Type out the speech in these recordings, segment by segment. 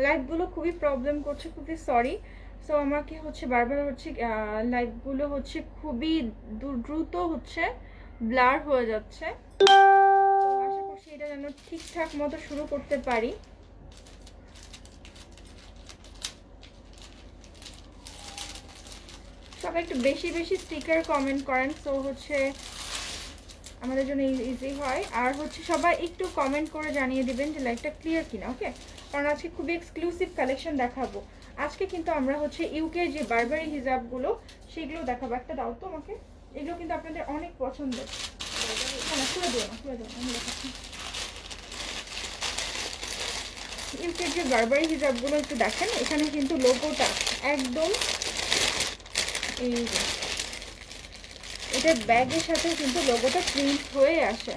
লাইভগুলো খুবই প্রবলেম করছে, খুবই সরি। সো আমাকে হচ্ছে বারবার হচ্ছে লাইভগুলো হচ্ছে খুবই দ্রুত হচ্ছে ব্লার হয়ে যাচ্ছে। তো আশা করছি এটা যেন ঠিকঠাক মতো শুরু করতে পারি। সবাই একটু বেশি বেশি স্টিকার কমেন্ট করেন, সো হচ্ছে আমাদের জন্য ইজি হয়। আর হচ্ছে সবাই একটু কমেন্ট করে জানিয়ে দিবেন যে লাইভটা ক্লিয়ার কিনা, ওকে? কারণ আজকে খুবই এক্সক্লুসিভ কালেকশন দেখাবো। আজকে কিন্তু আমরা হচ্ছে ইউকে যে বারবারি হিজাবগুলো সেগুলো দেখাবো। একটা দাও তো আমাকে। এগুলো কিন্তু আপনাদের অনেক পছন্দের। না খুলে দিও না, খুলে দিও না, আমি দেখাচ্ছি। ইউকের যে বারবারি হিজাবগুলো একটু দেখেন, এখানে কিন্তু লোগোটা একদম এই যে এটা ব্যাগের সাথে কিন্তু লোগোটা প্রিন্ট হয়ে আসে,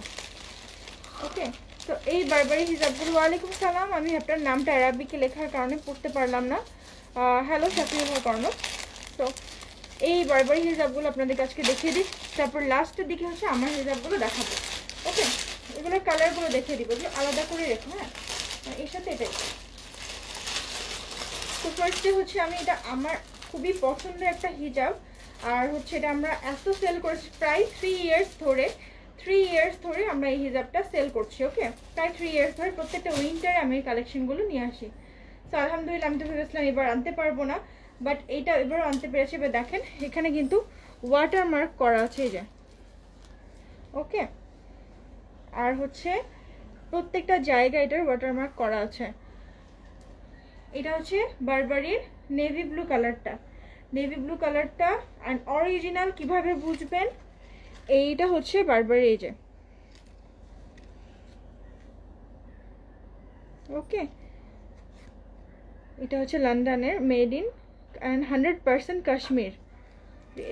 ওকে? তো এই বারবারি হিজাবগুলো, ওয়ালাইকুম সালাম, আমি আপনার নামটা আরবিকে লেখার কারণে পড়তে পারলাম না। হ্যালো শাকিল কর্ণ। তো এই বারবারি হিজাবগুলো আপনাদের আজকে দেখিয়ে দিই, তারপর লাস্টের দিকে হচ্ছে আমার হিজাবগুলো দেখাবো, ওকে? এগুলোর কালারগুলো দেখিয়ে দিব, এগুলো আলাদা করে রেখো, হ্যাঁ? এর সাথে এটাই। তো ফার্স্টে হচ্ছে আমি এটা আমার খুবই পছন্দের একটা হিজাব, আর হচ্ছে এটা আমরা এত সেল করেছি প্রায় 3 ইয়ার্স ধরে। 3 ইয়ার্স ধরে আমরা এই হিজাবটা সেল করছি, ওকে? প্রায় 3 ইয়ার্স ধরে প্রত্যেকটা উইন্টারে আমি এই কালেকশনগুলো নিয়ে আসি। তো আলহামদুলিল্লাহ, আমি তো ভেবেছিলাম এবার আনতে পারবো না, বাট এইটা এবার আনতে পেরেছি। এবার দেখেন এখানে কিন্তু ওয়াটারমার্ক করা আছে, এই যে, ওকে? আর হচ্ছে প্রত্যেকটা জায়গায় এটার ওয়াটারমার্ক করা আছে। এটা হচ্ছে বারবারির নেভি ব্লু কালারটা, নেভি ব্লু কালারটা। অ্যান্ড অরিজিনাল কিভাবে বুঝবেন, এইটা হচ্ছে বারবারি, এই যে, ওকে? এটা হচ্ছে লন্ডনের, মেড ইন অ্যান্ড 100% কাশ্মীর,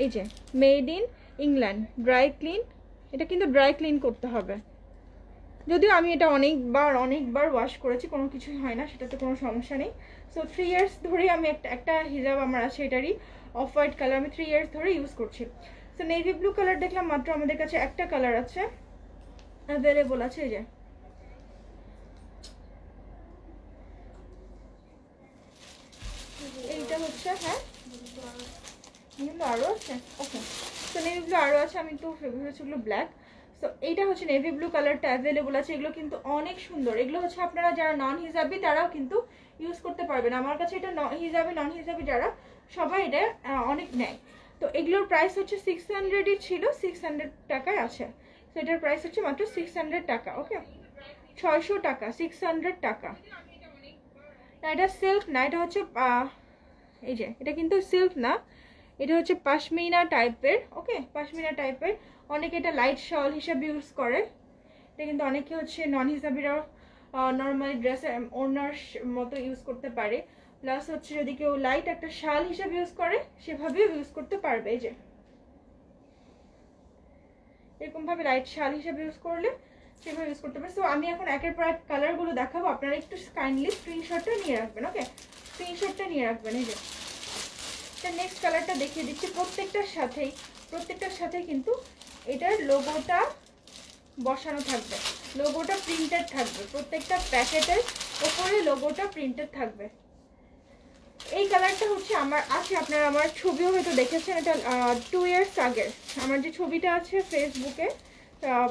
এই যে, made in England, dry clean. এটা কিন্তু ড্রাই ক্লিন করতে হবে, যদিও আমি এটা অনেকবার ওয়াশ করেছি, কোনো কিছুই হয় না, সেটাতে কোনো সমস্যা নেই। সো 3 ইয়ার্স ধরেই আমি একটা হিজাব আমার আছে, এটারই অফ হোয়াইট কালার, আমি 3 ইয়ার্স ধরে ইউজ করছি। সো নেভি ব্লু কালার দেখলাম মাত্র, আমাদের কাছে একটা কালার আছে অ্যাভেলেবল আছে, এই যে, এইটা হচ্ছে, হ্যাঁ কিন্তু আরও আছে, ওকে? তো নেভি ব্লু আরও আছে, আমি তো ভেবেছিগুলো ব্ল্যাক। তো এইটা হচ্ছে নেভি ব্লু কালারটা অ্যাভেলেবল আছে। এগুলো কিন্তু অনেক সুন্দর, এগুলো হচ্ছে আপনারা যারা নন হিজাবি তারাও কিন্তু ইউজ করতে পারবেন। আমার কাছে এটা হিজাবি নন হিজাবি যারা সবাই এটা অনেক নেয়। তো এগুলোর প্রাইস হচ্ছে 600ই ছিল, 600 টাকায় আছে। তো এটার প্রাইস হচ্ছে মাত্র 600 টাকা, ওকে? 600 টাকা, 600 টাকা। না এটা সিল্ক না, এটা হচ্ছে এই যে, এটা কিন্তু সিল্ক না, এটা হচ্ছে পাশমিনা টাইপের, ওকে? পাশমিনা টাইপের। অনেকে এটা লাইট শল হিসাবে ইউজ করে, এটা কিন্তু অনেকে হচ্ছে নন হিসাবিরাও নর্মালি ড্রেসের ওড়নার মতো ইউজ করতে পারে। প্লাস হচ্ছে যদি কেউ লাইট একটা শাল হিসাবে ইউজ করে সেভাবেও ইউজ করতে পারবে, এই যে, এরকম ভাবে লাইট শাল হিসাবে ইউজ করলে সেভাবে ইউজ করতে পারে। সো আমি এখন একের পর এক কালারগুলো দেখাবো, আপনারা একটু কাইন্ডলি স্ক্রিনশটটা নিয়ে রাখবেন, ওকে? স্ক্রিনশটটা নিয়ে রাখবেন, এই যে। নেক্সট কালারটা দেখিয়ে দিচ্ছি, প্রত্যেকটার সাথেই কিন্তু এটার লোগোটা বসানো থাকবে, লোগোটা প্রিন্টেড থাকবে, প্রত্যেকটা প্যাকেটের ওপরে লোগোটা প্রিন্টেড থাকবে। এই কালারটা হচ্ছে আমার আছে, আপনারা আমার ছবিও হয়তো দেখেছেন, এটা 2 ইয়ার্স আগের আমার যে ছবিটা আছে ফেসবুকে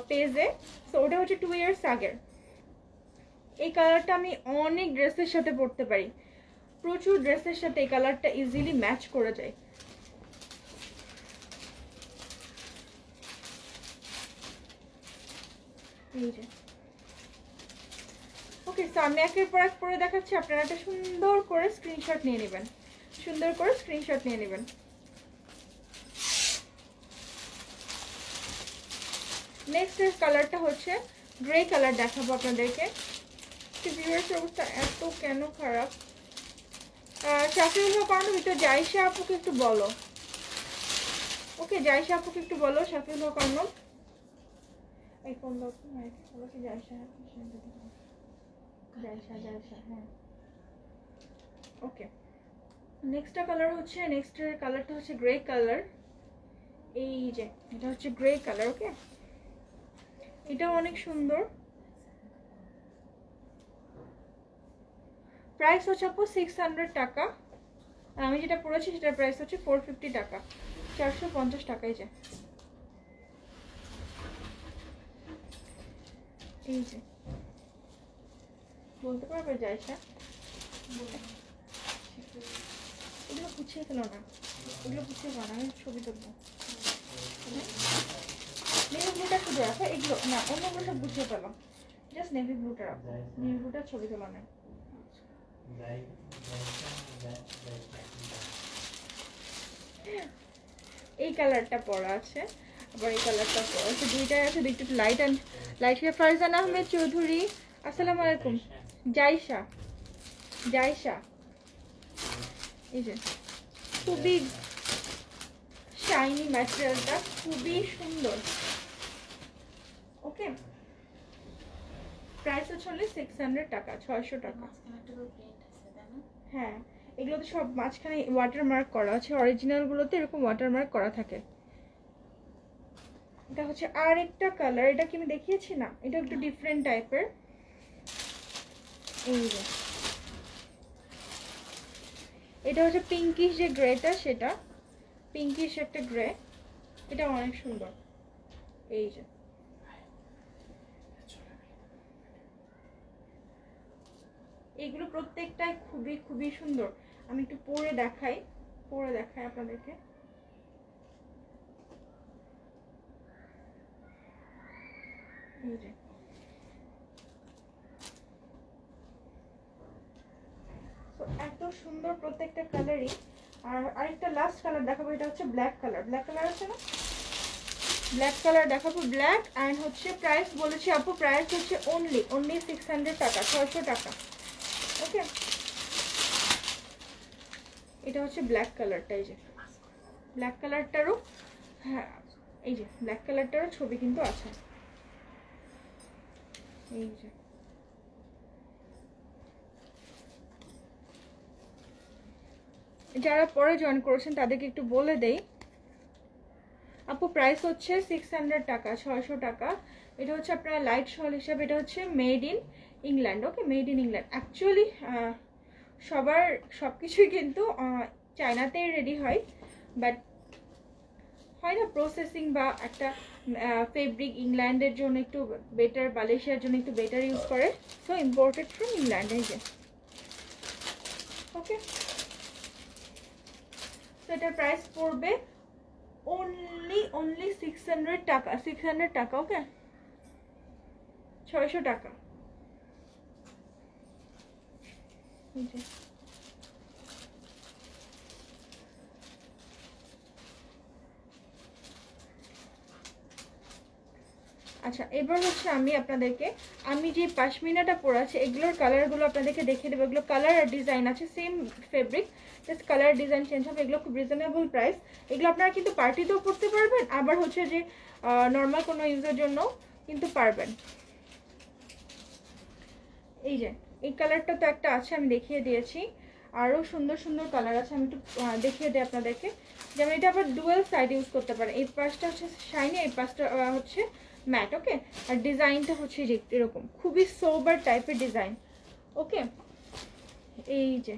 পেজে, তো ওটা হচ্ছে 2 ইয়ার্স আগের। এই কালারটা আমি অনেক ড্রেসের সাথে পরতে পারি, প্রচুর ড্রেসের সাথে এই কালারটা ইজিলি ম্যাচ করে যায়। এই যে, ওকে? সো আমি একের পর এক পরে দেখাচ্ছি, আপনারা একটা সুন্দর করে স্ক্রিনশট নিয়ে নেবেন, সুন্দর করে স্ক্রিনশট নিয়ে নেবেন। নেক্সট এর কালারটা হচ্ছে গ্রে কালার দেখাবো আপনাদেরকে। ভিউয়ার্সের অবস্থা এত কেন খারাপ? শাফিউল কারণ ভিতরে জাইশা আপুকে একটু বলো, ওকে? জাইশা আপুকে একটু বলো, শাফিউল কারণ এই ফোন দাও তো, বলো কি জাইশা, হ্যাঁ, ওকে? নেক্সট এর কালারটা হচ্ছে গ্রে কালার, এই যে, এটা হচ্ছে গ্রে কালার, ওকে? এটাও অনেক সুন্দর। প্রাইস হচ্ছে আপু 600 টাকা। আমি যেটা পরেছি সেটার প্রাইস হচ্ছে 450 টাকা, 450 টাকায় যে। এই যে বলতে পারবে জায়সা, এগুলো গুছিয়ে ফেলো না, এগুলো গুছিয়ে ফেলো না, আমি ছবি তুলবো। নেভি ব্লুটা শুধু রাখো, এগুলো না অন্যগুলো সব গুছিয়ে ফেলো, জাস্ট নেভি ব্লুটা রাখো, নেভি ব্লুটা ছবি তোলা না। এই কালারটা পরা আছে, আবার এই কালারটা পরা আছে, দুইটাই আছে, দুইটা একটু light and light. Farzan Ahmed Chowdhury আসসালামু আলাইকুম। জাইশা, জাইশা এই যে খুবই শাইনি ম্যাটেরিয়ালটা, খুবই সুন্দর। ওকে, প্রাইস হচ্ছে 600 টাকা, 600 টাকা। হ্যাঁ, এগুলোতে সব মাঝখানে ওয়াটারমার্ক করা আছে, অরিজিনালগুলোতে এরকম ওয়াটারমার্ক করা থাকে। এটা হচ্ছে আরেকটা কালার, এটা কি আমি দেখিয়েছি না, এটা একটু ডিফারেন্ট টাইপের। এই যে এটা হচ্ছে পিঙ্কিশ যে গ্রেটা, সেটা পিঙ্কিশ একটা গ্রে, এটা অনেক সুন্দর। এই যে এইগুলো প্রত্যেকটাই খুবই খুবই সুন্দর। আমি একটু পরে দেখাই, পরে দেখাই আপনাদেরকে। এই যে এত সুন্দর প্রত্যেকটা কালারই। আর আরেকটা লাস্ট কালার দেখাবো, এটা হচ্ছে ব্ল্যাক কালার। ব্ল্যাক কালার আছে না, ব্ল্যাক কালার দেখাবো, ব্ল্যাক। অ্যান্ড হচ্ছে প্রাইস বলেছি আপু, প্রাইস হচ্ছে অনলি 600 টাকা, 600 টাকা। ওকে, এটা হচ্ছে ব্ল্যাক কালারটা। এই যে ব্ল্যাক কালারটারও, হ্যাঁ এই যে ব্ল্যাক কালারটারও ছবি কিন্তু আছে। এই যে যারা পরে জয়েন করেছেন তাদেরকে একটু বলে দেই আপু, প্রাইস হচ্ছে 600 টাকা, 600 টাকা। এটা হচ্ছে আপনার লাইট শল হিসাবে, এটা হচ্ছে made in England. Okay, made in England. Actually সবার সব কিছুই কিন্তু চায়নাতেই রেডি হয়, বাট হয় না প্রসেসিং বা একটা ফেব্রিক ইংল্যান্ডের জন্য একটু বেটার, মালয়েশিয়ার জন্য একটু বেটার ইউজ করে, সো ইম্পোর্টেড ফ্রম ইংল্যান্ড। এই যে ওকে, তো এটার প্রাইস পড়বে only 600 টাকা, 600 টাকা। ওকে, 600 টাকা। আচ্ছা, এবার হচ্ছে আমি আপনাদেরকে, আমি যে পাশমিনাটা পরাচ্ছি এগুলোর কালারগুলো আপনাদেরকে দেখিয়ে দেবো। এগুলো কালার আর ডিজাইন আছে, same fabric, just colour design change হবে। এগুলো খুব রিজনেবল প্রাইস। এগুলো আপনারা কিন্তু পার্টিতেও পরতে পারবেন, আবার হচ্ছে যে নর্মাল কোনো ইউজের জন্য কিন্তু পারবেন। এই যে এই কালারটা তো একটা আছে, আমি দেখিয়ে দিয়েছি, আরও সুন্দর সুন্দর কালার আছে, আমি একটু দেখিয়ে দিই আপনাদেরকে। যেমন এটা আবার ডুয়েল সাইড ইউজ করতে পারেন, এই পাশটা হচ্ছে শাইনি, এই পাশটা হচ্ছে ম্যাট। ওকে, আর ডিজাইনটা হচ্ছে যে এরকম খুবই সোবার টাইপের ডিজাইন। ওকে, এই যে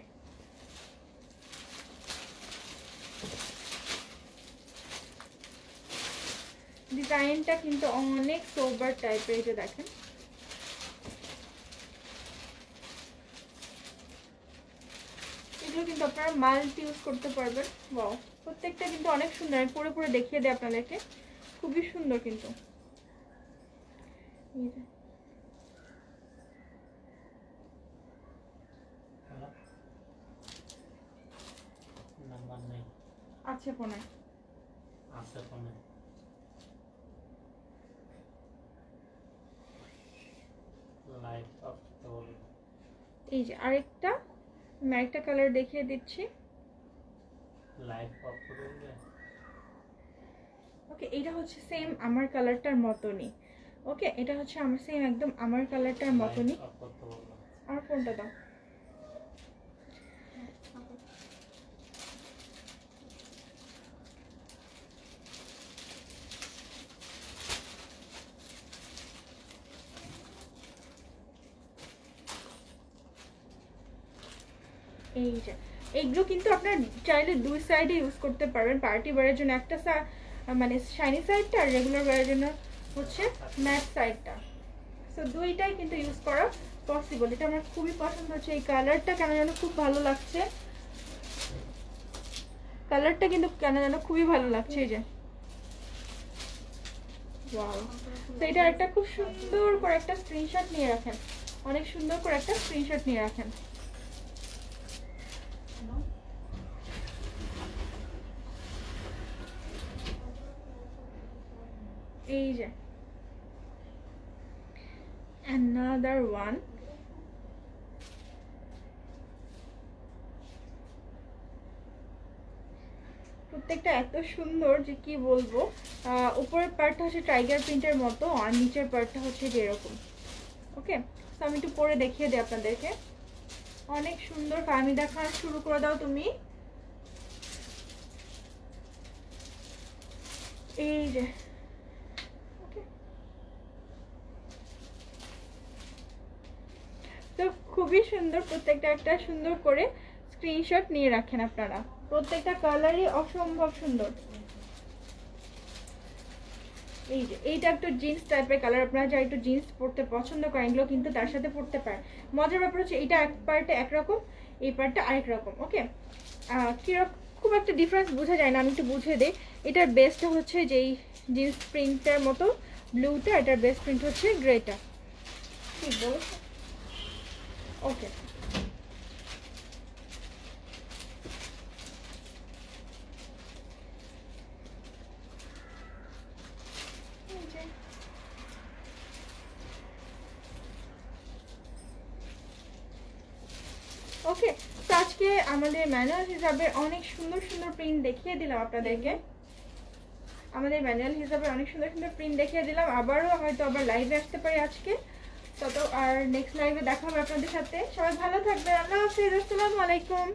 ডিজাইনটা কিন্তু অনেক সোবার টাইপের, এই যে দেখেন। এগুলো কিন্তু আপনারা মাল্টি ইউজ করতে পারবেন। ওয়াও, প্রত্যেকটা কিন্তু অনেক সুন্দর, আমি পরে পরে দেখিয়ে দিই আপনাদেরকে, খুবই সুন্দর কিন্তু। আচ্ছা, ফোনে আচ্ছা, ফোনে লাইট অফ করতে বলবো। এই যে আরেকটা, আমি আরেকটা কালার দেখিয়ে দিচ্ছি, লাইট অফ করে দিলে। ওকে, এটা হচ্ছে সেম আমার কালারটার মতনই। ওকে, এটা হচ্ছে আমার সেম একদম আমার কালারটার মতনই। আর ফোনটা দাও। এই যে এইগুলো কিন্তু আপনার চাইলে দুই সাইডে ইউজ করতে পারবেন, পার্টি ওয়্যারের জন্য একটা মানে শাইনি সাইডটা আর রেগুলার ওয়্যারের জন্য হচ্ছে ম্যাট সাইডটা। সো দুইটাই কিন্তু ইউজ করা পসিবল। এটা আমার খুবই পছন্দ হচ্ছে, এই কালারটা কেন যেন খুব ভালো লাগছে, কালারটা কিন্তু কেন যেন খুবই ভালো লাগছে। এই যে ওয়াও, তো এটা একটা খুব সুন্দর করে একটা স্ক্রিনশট নিয়ে রাখেন, অনেক সুন্দর করে একটা স্ক্রিনশট নিয়ে রাখেন। এই যে another one, প্রত্যেকটা এত সুন্দর যে কি বলবো। উপরের পার্টটা হচ্ছে টাইগার প্রিন্টের মতো আর নিচের পার্টটা হচ্ছে যে এরকম। ওকে, তো আমি একটু পরে দেখিয়ে দিই আপনাদেরকে। অনেক সুন্দর। আমি দেখা শুরু করে দাও তুমি। এই যে তো খুবই সুন্দর, প্রত্যেকটা একটা সুন্দর করে স্ক্রিনশট নিয়ে রাখেন আপনারা। প্রত্যেকটা কালারই অসম্ভব সুন্দর। এই যে এইটা একটু জিন্স টাইপের কালার, আপনারা যারা একটু জিন্স পরতে পছন্দ করেন এগুলো কিন্তু তার সাথে পরতে পারেন। মজার ব্যাপার হচ্ছে এটা এক পার্টে একরকম, এই পার্টটা আরেক রকম। ওকে, কিরকম খুব একটা ডিফারেন্স বোঝা যায় না, আমি একটু বুঝিয়ে দিই। এটার বেস্টটা হচ্ছে যেই জিন্স প্রিন্টটার মতো ব্লুটা, এটার বেস্ট প্রিন্ট হচ্ছে গ্রেটা। ঠিক বলছো? ওকে, ওকে। তো আজকে আমাদের ম্যানুয়াল হিসাবে অনেক সুন্দর সুন্দর প্রিন্ট দেখিয়ে দিলাম আপনাদেরকে, আমাদের ম্যানুয়াল হিসাবে অনেক সুন্দর সুন্দর প্রিন্ট দেখিয়ে দিলাম। আবারও হয়তো আবার লাইভে আসতে পারি আজকে, তত আর নেক্সট লাইভে দেখা হবে আপনাদের সাথে। সবাই ভালো থাকবেন, আল্লাহ হাফেজ, আসসালামু আলাইকুম।